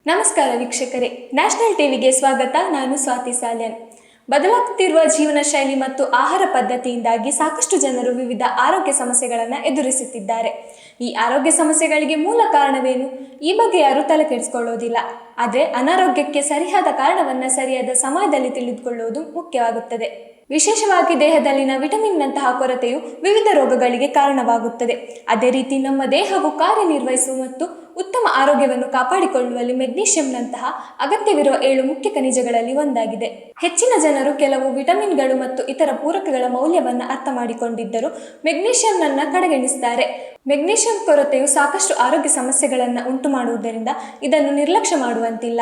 ನಮಸ್ಕಾರ ವೀಕ್ಷಕರೇ, ನ್ಯಾಷನಲ್ ಟಿವಿಗೆ ಸ್ವಾಗತ. ನಾನು ಸ್ವಾತಿ ಸಾಲ್ಯನ್. ಬದಲಾಗುತ್ತಿರುವ ಜೀವನ ಶೈಲಿ ಮತ್ತು ಆಹಾರ ಪದ್ಧತಿಯಿಂದಾಗಿ ಸಾಕಷ್ಟು ಜನರು ವಿವಿಧ ಆರೋಗ್ಯ ಸಮಸ್ಯೆಗಳನ್ನು ಎದುರಿಸುತ್ತಿದ್ದಾರೆ. ಈ ಆರೋಗ್ಯ ಸಮಸ್ಯೆಗಳಿಗೆ ಮೂಲ ಕಾರಣವೇನು? ಈ ಬಗ್ಗೆ ಯಾರೂ ತಲೆ ಕೆಡಿಸಿಕೊಳ್ಳೋದಿಲ್ಲ. ಆದರೆ ಅನಾರೋಗ್ಯಕ್ಕೆ ಸರಿಯಾದ ಕಾರಣವನ್ನು ಸರಿಯಾದ ಸಮಯದಲ್ಲಿ ತಿಳಿದುಕೊಳ್ಳುವುದು ಮುಖ್ಯವಾಗುತ್ತದೆ. ವಿಶೇಷವಾಗಿ ದೇಹದಲ್ಲಿನ ವಿಟಮಿನ್ನಂತಹ ಕೊರತೆಯು ವಿವಿಧ ರೋಗಗಳಿಗೆ ಕಾರಣವಾಗುತ್ತದೆ. ಅದೇ ರೀತಿ ನಮ್ಮ ದೇಹವು ಕಾರ್ಯನಿರ್ವಹಿಸುವ ಮತ್ತು ಉತ್ತಮ ಆರೋಗ್ಯವನ್ನು ಕಾಪಾಡಿಕೊಳ್ಳುವಲ್ಲಿ ಮೆಗ್ನೀಷಿಯಂನಂತಹ ಅಗತ್ಯವಿರುವ 7 ಮುಖ್ಯ ಖನಿಜಗಳಲ್ಲಿ ಒಂದಾಗಿದೆ. ಹೆಚ್ಚಿನ ಜನರು ಕೆಲವು ವಿಟಮಿನ್ಗಳು ಮತ್ತು ಇತರ ಪೂರಕಗಳ ಮೌಲ್ಯವನ್ನು ಅರ್ಥ ಮಾಡಿಕೊಂಡಿದ್ದರೂ ಮೆಗ್ನೀಷಿಯಂನನ್ನು ಕಡೆಗಣಿಸುತ್ತಾರೆ. ಮೆಗ್ನೀಷಿಯಂ ಕೊರತೆಯು ಸಾಕಷ್ಟು ಆರೋಗ್ಯ ಸಮಸ್ಯೆಗಳನ್ನು ಉಂಟು ಮಾಡುವುದರಿಂದ ಇದನ್ನು ನಿರ್ಲಕ್ಷ್ಯ ಮಾಡುವಂತಿಲ್ಲ.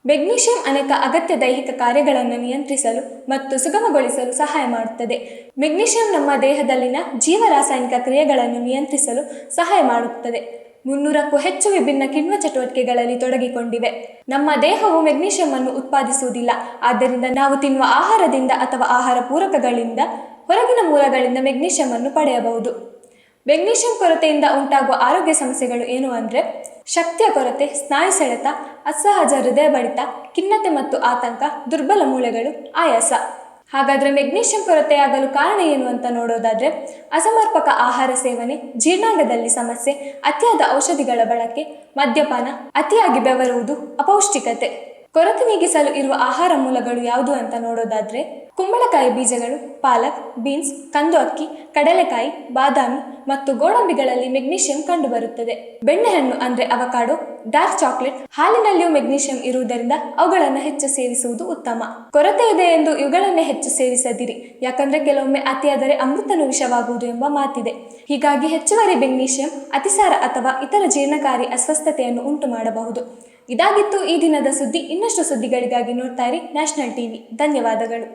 ಮೆಗ್ನೀಷಿಯಂ ಅನೇಕ ಅಗತ್ಯ ದೈಹಿಕ ಕಾರ್ಯಗಳನ್ನು ನಿಯಂತ್ರಿಸಲು ಮತ್ತು ಸುಗಮಗೊಳಿಸಲು ಸಹಾಯ ಮಾಡುತ್ತದೆ. ಮೆಗ್ನೀಷಿಯಂ ನಮ್ಮ ದೇಹದಲ್ಲಿನ ಜೀವರಾಸಾಯನಿಕ ಕ್ರಿಯೆಗಳನ್ನು ನಿಯಂತ್ರಿಸಲು ಸಹಾಯ ಮಾಡುತ್ತದೆ. 300ಕ್ಕೂ ಹೆಚ್ಚು ವಿಭಿನ್ನ ಕಿಣ್ವ ಚಟುವಟಿಕೆಗಳಲ್ಲಿ ತೊಡಗಿಕೊಂಡಿವೆ. ನಮ್ಮ ದೇಹವು ಮೆಗ್ನೀಷಿಯಂ ಅನ್ನು ಉತ್ಪಾದಿಸುವುದಿಲ್ಲ. ಆದ್ದರಿಂದ ನಾವು ತಿನ್ನುವ ಆಹಾರದಿಂದ ಅಥವಾ ಆಹಾರ ಪೂರಕಗಳಿಂದ ಹೊರಗಿನ ಮೂಲಗಳಿಂದ ಮೆಗ್ನೀಷಿಯಂ ಅನ್ನು ಪಡೆಯಬಹುದು. ಮೆಗ್ನೀಷಿಯಂ ಕೊರತೆಯಿಂದ ಉಂಟಾಗುವ ಆರೋಗ್ಯ ಸಮಸ್ಯೆಗಳು ಏನು ಅಂದರೆ ಶಕ್ತಿಯ ಕೊರತೆ, ಸ್ನಾಯು ಸೆಳೆತ, ಅಸಹಜ ಹೃದಯ ಬಡಿತ, ಖಿನ್ನತೆ ಮತ್ತು ಆತಂಕ, ದುರ್ಬಲ ಮೂಳೆಗಳು, ಆಯಾಸ. ಹಾಗಾದರೆ ಮೆಗ್ನೀಷಿಯಂ ಕೊರತೆಯಾಗಲು ಕಾರಣ ಏನು ಅಂತ ನೋಡೋದಾದರೆ ಅಸಮರ್ಪಕ ಆಹಾರ ಸೇವನೆ, ಜೀರ್ಣಾಂಗದಲ್ಲಿ ಸಮಸ್ಯೆ, ಅತಿಯಾದ ಔಷಧಿಗಳ ಬಳಕೆ, ಮದ್ಯಪಾನ, ಅತಿಯಾಗಿ ಬೆವರುವುದು, ಅಪೌಷ್ಟಿಕತೆ. ಕೊರತೆ ನೀಗಿಸಲು ಇರುವ ಆಹಾರ ಮೂಲಗಳು ಯಾವುದು ಅಂತ ನೋಡೋದಾದರೆ ಕುಂಬಳಕಾಯಿ ಬೀಜಗಳು, ಪಾಲಕ್, ಬೀನ್ಸ್, ಕಂದು ಅಕ್ಕಿ, ಕಡಲೆಕಾಯಿ, ಬಾದಾಮಿ ಮತ್ತು ಗೋಡಂಬಿಗಳಲ್ಲಿ ಮೆಗ್ನೀಷಿಯಂ ಕಂಡುಬರುತ್ತದೆ. ಬೆಣ್ಣೆಹಣ್ಣು ಅಂದರೆ ಅವಕಾಡೋ, ಡಾರ್ಕ್ ಚಾಕ್ಲೇಟ್, ಹಾಲಿನಲ್ಲಿಯೂ ಮೆಗ್ನೀಷಿಯಂ ಇರುವುದರಿಂದ ಅವುಗಳನ್ನು ಹೆಚ್ಚು ಸೇವಿಸುವುದು ಉತ್ತಮ. ಕೊರತೆ ಇದೆ ಎಂದು ಇವುಗಳನ್ನೇ ಹೆಚ್ಚು ಸೇವಿಸದಿರಿ. ಯಾಕಂದರೆ ಕೆಲವೊಮ್ಮೆ ಅತಿಯಾದರೆ ಅಮೃತನು ವಿಷವಾಗುವುದು ಎಂಬ ಮಾತಿದೆ. ಹೀಗಾಗಿ ಹೆಚ್ಚುವರಿ ಮೆಗ್ನೀಷಿಯಂ ಅತಿಸಾರ ಅಥವಾ ಇತರ ಜೀರ್ಣಕಾರಿ ಅಸ್ವಸ್ಥತೆಯನ್ನು ಉಂಟು ಮಾಡಬಹುದು. ಇದಾಗಿತ್ತು ಈ ದಿನದ ಸುದ್ದಿ. ಇನ್ನಷ್ಟು ಸುದ್ದಿಗಳಿಗಾಗಿ ನೋಡ್ತಾ ಇರಿ ನ್ಯಾಷನಲ್ ಟಿವಿ. ಧನ್ಯವಾದಗಳು.